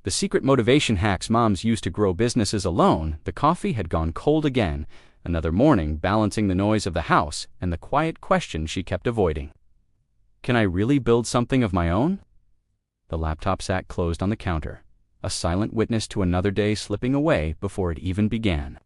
The secret motivation hacks moms used to grow businesses alone. The coffee had gone cold again, another morning balancing the noise of the house and the quiet question she kept avoiding. Can I really build something of my own? The laptop sat closed on the counter, a silent witness to another day slipping away before it even began.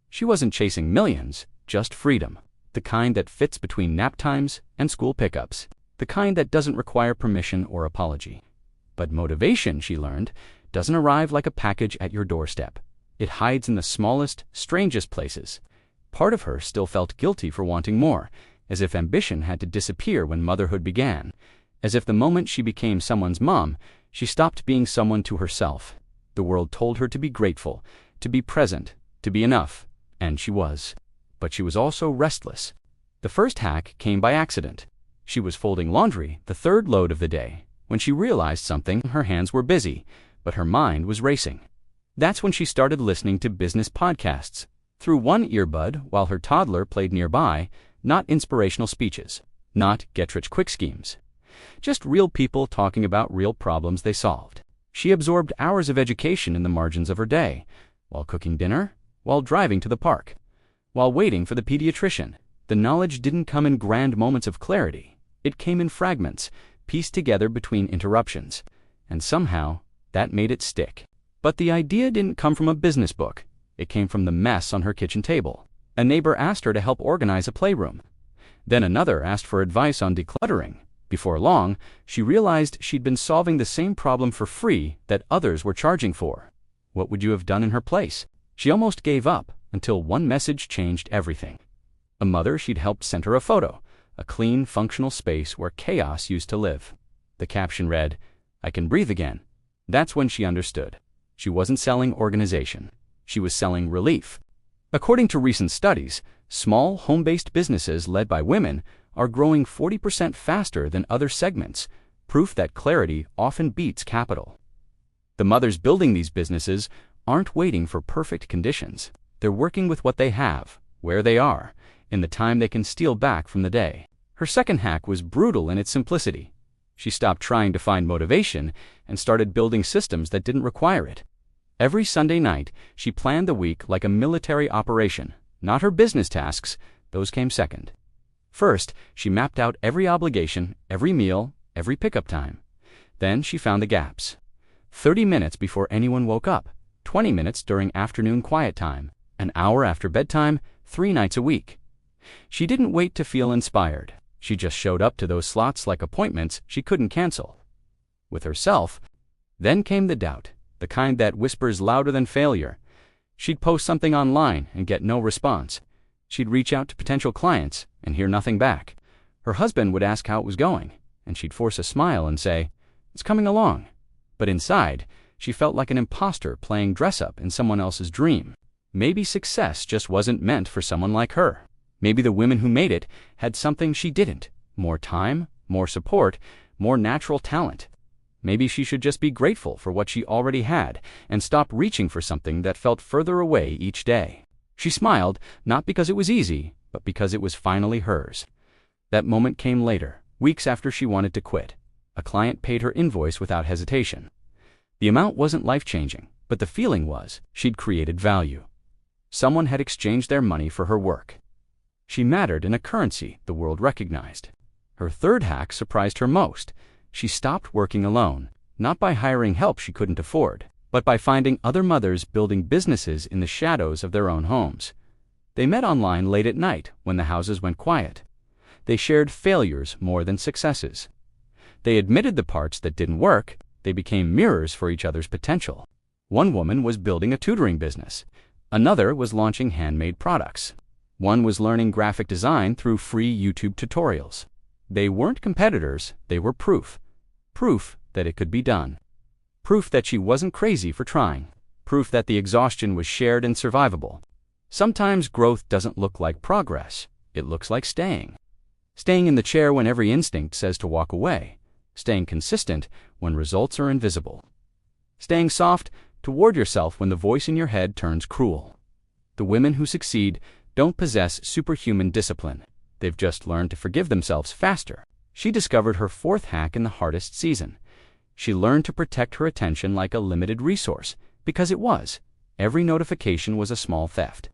She wasn't chasing millions, just freedom, the kind that fits between nap times and school pickups, the kind that doesn't require permission or apology. But motivation, she learned, doesn't arrive like a package at your doorstep. It hides in the smallest, strangest places. Part of her still felt guilty for wanting more, as if ambition had to disappear when motherhood began, as if the moment she became someone's mom, she stopped being someone to herself. The world told her to be grateful, to be present, to be enough, and she was. But she was also restless. The first hack came by accident. She was folding laundry, the third load of the day, when she realized something. Her hands were busy, but her mind was racing. That's when she started listening to business podcasts, through one earbud while her toddler played nearby. Not inspirational speeches, not get-rich-quick schemes, just real people talking about real problems they solved. She absorbed hours of education in the margins of her day, while cooking dinner, while driving to the park, while waiting for the pediatrician. The knowledge didn't come in grand moments of clarity. It came in fragments, pieced together between interruptions, and somehow that made it stick. But the idea didn't come from a business book. It came from the mess on her kitchen table. A neighbor asked her to help organize a playroom. Then another asked for advice on decluttering. Before long, she realized she'd been solving the same problem for free that others were charging for. What would you have done in her place? She almost gave up until one message changed everything. A mother she'd helped sent her a photo, a clean, functional space where chaos used to live. The caption read, "I can breathe again." That's when she understood. She wasn't selling organization. She was selling relief. According to recent studies, small home-based businesses led by women are growing 40% faster than other segments, proof that clarity often beats capital. The mothers building these businesses aren't waiting for perfect conditions. They're working with what they have, where they are, in the time they can steal back from the day. Her second hack was brutal in its simplicity. She stopped trying to find motivation and started building systems that didn't require it. Every Sunday night, she planned the week like a military operation. Not her business tasks, those came second. First, she mapped out every obligation, every meal, every pickup time. Then she found the gaps. 30 minutes before anyone woke up, 20 minutes during afternoon quiet time, an hour after bedtime, 3 nights a week. She didn't wait to feel inspired. She just showed up to those slots like appointments she couldn't cancel. With herself, then came the doubt, the kind that whispers louder than failure. She'd post something online and get no response. She'd reach out to potential clients and hear nothing back. Her husband would ask how it was going, and she'd force a smile and say, "It's coming along." But inside, she felt like an imposter playing dress-up in someone else's dream. Maybe success just wasn't meant for someone like her. Maybe the women who made it had something she didn't. More time, more support, more natural talent. Maybe she should just be grateful for what she already had and stop reaching for something that felt further away each day. She smiled, not because it was easy, but because it was finally hers. That moment came later, weeks after she wanted to quit. A client paid her invoice without hesitation. The amount wasn't life-changing, but the feeling was she'd created value. Someone had exchanged their money for her work. She mattered in a currency the world recognized. Her third hack surprised her most. She stopped working alone, not by hiring help she couldn't afford, but by finding other mothers building businesses in the shadows of their own homes. They met online late at night when the houses went quiet. They shared failures more than successes. They admitted the parts that didn't work. They became mirrors for each other's potential. One woman was building a tutoring business. Another was launching handmade products. One was learning graphic design through free YouTube tutorials. They weren't competitors, they were proof. Proof that it could be done. Proof that she wasn't crazy for trying. Proof that the exhaustion was shared and survivable. Sometimes growth doesn't look like progress. It looks like staying. Staying in the chair when every instinct says to walk away. Staying consistent when results are invisible. Staying soft toward yourself when the voice in your head turns cruel. The women who succeed don't possess superhuman discipline. They've just learned to forgive themselves faster. She discovered her fourth hack in the hardest season. She learned to protect her attention like a limited resource, because it was. Every notification was a small theft.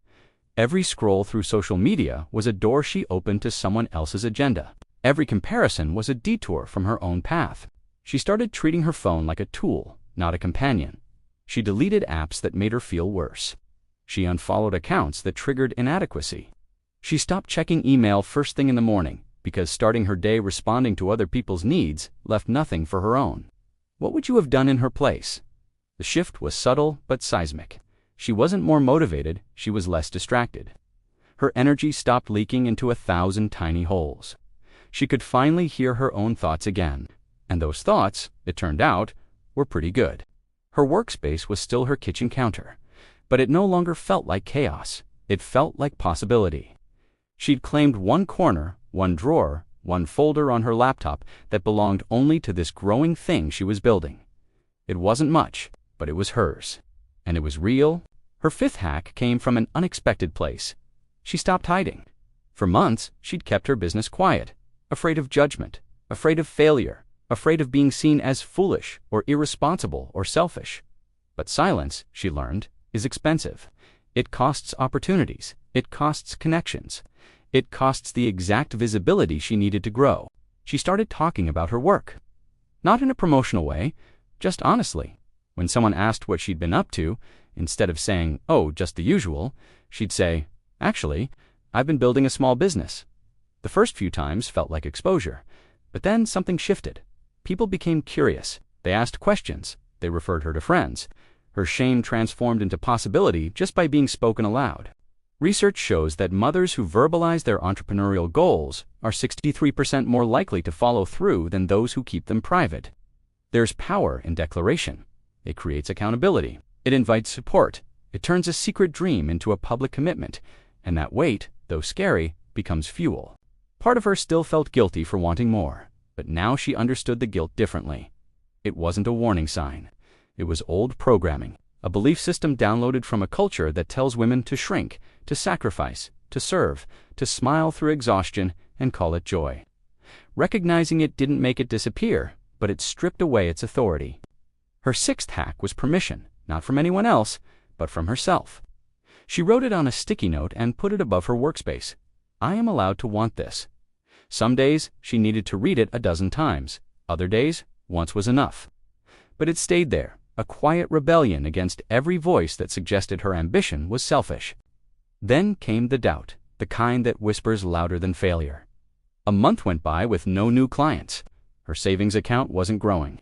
Every scroll through social media was a door she opened to someone else's agenda. Every comparison was a detour from her own path. She started treating her phone like a tool, not a companion. She deleted apps that made her feel worse. She unfollowed accounts that triggered inadequacy. She stopped checking email first thing in the morning, because starting her day responding to other people's needs left nothing for her own. What would you have done in her place? The shift was subtle but seismic. She wasn't more motivated, she was less distracted. Her energy stopped leaking into 1,000 tiny holes. She could finally hear her own thoughts again, and those thoughts, it turned out, were pretty good. Her workspace was still her kitchen counter, but it no longer felt like chaos. It felt like possibility. She'd claimed one corner, one drawer, one folder on her laptop that belonged only to this growing thing she was building. It wasn't much, but it was hers. And it was real. Her fifth hack came from an unexpected place. She stopped hiding. For months, she'd kept her business quiet, afraid of judgment, afraid of failure, afraid of being seen as foolish or irresponsible or selfish. But silence, she learned, is expensive. It costs opportunities. It costs connections. It costs the exact visibility she needed to grow. She started talking about her work. Not in a promotional way, just honestly. When someone asked what she'd been up to, instead of saying, "Oh, just the usual," she'd say, "Actually, I've been building a small business." The first few times felt like exposure, but then something shifted. People became curious. They asked questions. They referred her to friends. Her shame transformed into possibility just by being spoken aloud. Research shows that mothers who verbalize their entrepreneurial goals are 63% more likely to follow through than those who keep them private. There's power in declaration. It creates accountability. It invites support. It turns a secret dream into a public commitment, and that weight, though scary, becomes fuel. Part of her still felt guilty for wanting more, but now she understood the guilt differently. It wasn't a warning sign. It was old programming, a belief system downloaded from a culture that tells women to shrink, to sacrifice, to serve, to smile through exhaustion and call it joy. Recognizing it didn't make it disappear, but it stripped away its authority. Her sixth hack was permission, not from anyone else, but from herself. She wrote it on a sticky note and put it above her workspace. I am allowed to want this. Some days, she needed to read it a dozen times. Other days, once was enough. But it stayed there, a quiet rebellion against every voice that suggested her ambition was selfish. Then came the doubt, the kind that whispers louder than failure. A month went by with no new clients. Her savings account wasn't growing.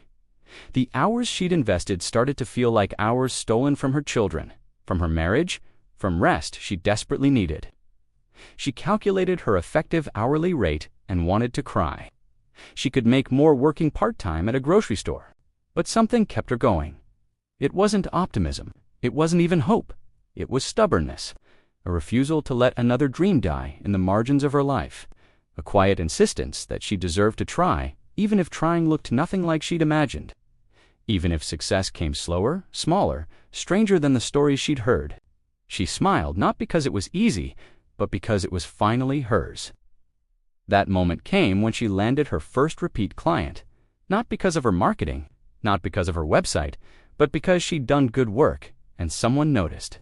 The hours she'd invested started to feel like hours stolen from her children, from her marriage, from rest she desperately needed. She calculated her effective hourly rate and wanted to cry. She could make more working part-time at a grocery store, but something kept her going. It wasn't optimism. It wasn't even hope. It was stubbornness, a refusal to let another dream die in the margins of her life, a quiet insistence that she deserved to try, even if trying looked nothing like she'd imagined. Even if success came slower, smaller, stranger than the stories she'd heard. She smiled not because it was easy, but because it was finally hers. That moment came when she landed her first repeat client, not because of her marketing, not because of her website, but because she'd done good work and someone noticed.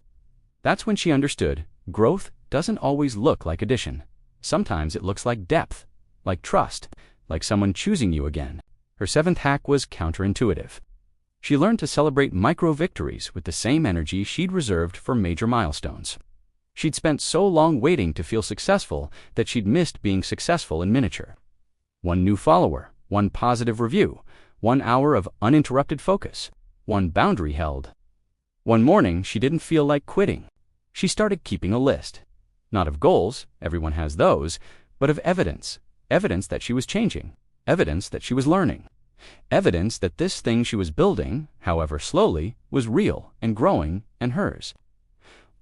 That's when she understood growth doesn't always look like addition. Sometimes it looks like depth, like trust, like someone choosing you again. Her seventh hack was counterintuitive. She learned to celebrate micro-victories with the same energy she'd reserved for major milestones. She'd spent so long waiting to feel successful that she'd missed being successful in miniature. One new follower, one positive review, 1 hour of uninterrupted focus, one boundary held. One morning, she didn't feel like quitting. She started keeping a list. Not of goals, everyone has those, but of evidence. Evidence that she was changing. Evidence that she was learning. Evidence that this thing she was building, however slowly, was real and growing and hers.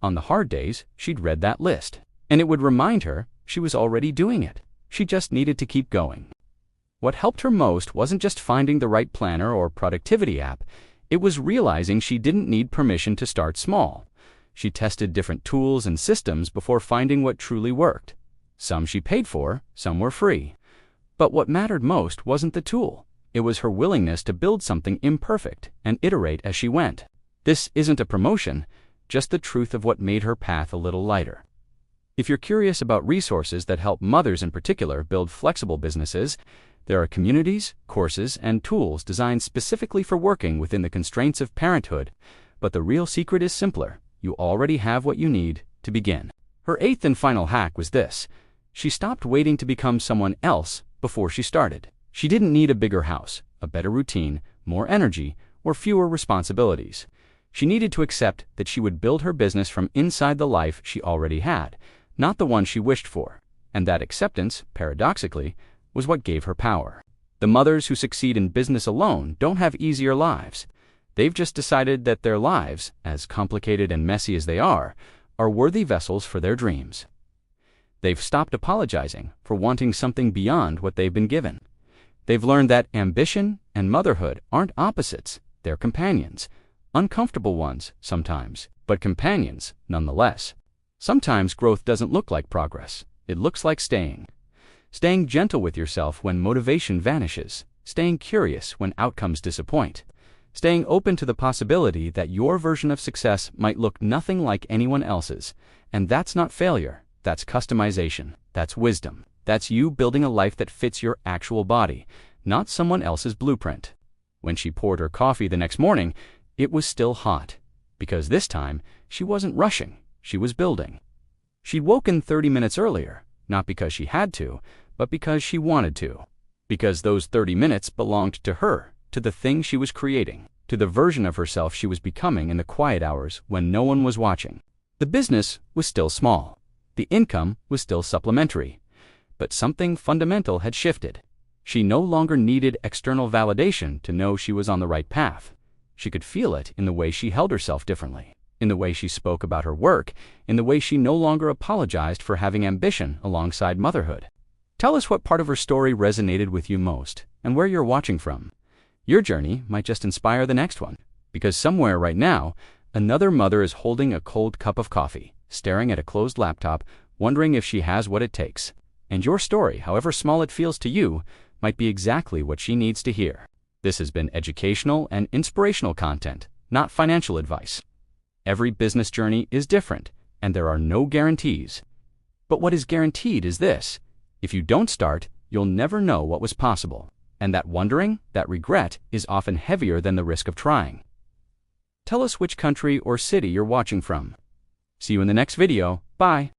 On the hard days, she'd read that list, and it would remind her she was already doing it. She just needed to keep going. What helped her most wasn't just finding the right planner or productivity app. It was realizing she didn't need permission to start small. She tested different tools and systems before finding what truly worked. Some she paid for, some were free. But what mattered most wasn't the tool. It was her willingness to build something imperfect and iterate as she went. This isn't a promotion, just the truth of what made her path a little lighter. If you're curious about resources that help mothers in particular build flexible businesses, there are communities, courses, and tools designed specifically for working within the constraints of parenthood. But the real secret is simpler. You already have what you need to begin. Her eighth and final hack was this. She stopped waiting to become someone else before she started. She didn't need a bigger house, a better routine, more energy, or fewer responsibilities. She needed to accept that she would build her business from inside the life she already had, not the one she wished for. And that acceptance, paradoxically, was what gave her power. The mothers who succeed in business alone don't have easier lives. They've just decided that their lives, as complicated and messy as they are worthy vessels for their dreams. They've stopped apologizing for wanting something beyond what they've been given. They've learned that ambition and motherhood aren't opposites, they're companions. Uncomfortable ones, sometimes, but companions, nonetheless. Sometimes growth doesn't look like progress. It looks like staying. Staying gentle with yourself when motivation vanishes. Staying curious when outcomes disappoint. Staying open to the possibility that your version of success might look nothing like anyone else's. And that's not failure. That's customization. That's wisdom. That's you building a life that fits your actual body, not someone else's blueprint. When she poured her coffee the next morning, it was still hot. Because this time, she wasn't rushing. She was building. She'd woken 30 minutes earlier, not because she had to, but because she wanted to. Because those 30 minutes belonged to her, to the thing she was creating, to the version of herself she was becoming in the quiet hours when no one was watching. The business was still small. The income was still supplementary. But something fundamental had shifted. She no longer needed external validation to know she was on the right path. She could feel it in the way she held herself differently, in the way she spoke about her work, in the way she no longer apologized for having ambition alongside motherhood. Tell us what part of her story resonated with you most and where you're watching from. Your journey might just inspire the next one, because somewhere right now, another mother is holding a cold cup of coffee, staring at a closed laptop, wondering if she has what it takes. And your story, however small it feels to you, might be exactly what she needs to hear. This has been educational and inspirational content, not financial advice. Every business journey is different, and there are no guarantees. But what is guaranteed is this: if you don't start, you'll never know what was possible. And that wondering, that regret, is often heavier than the risk of trying. Tell us which country or city you're watching from. See you in the next video. Bye.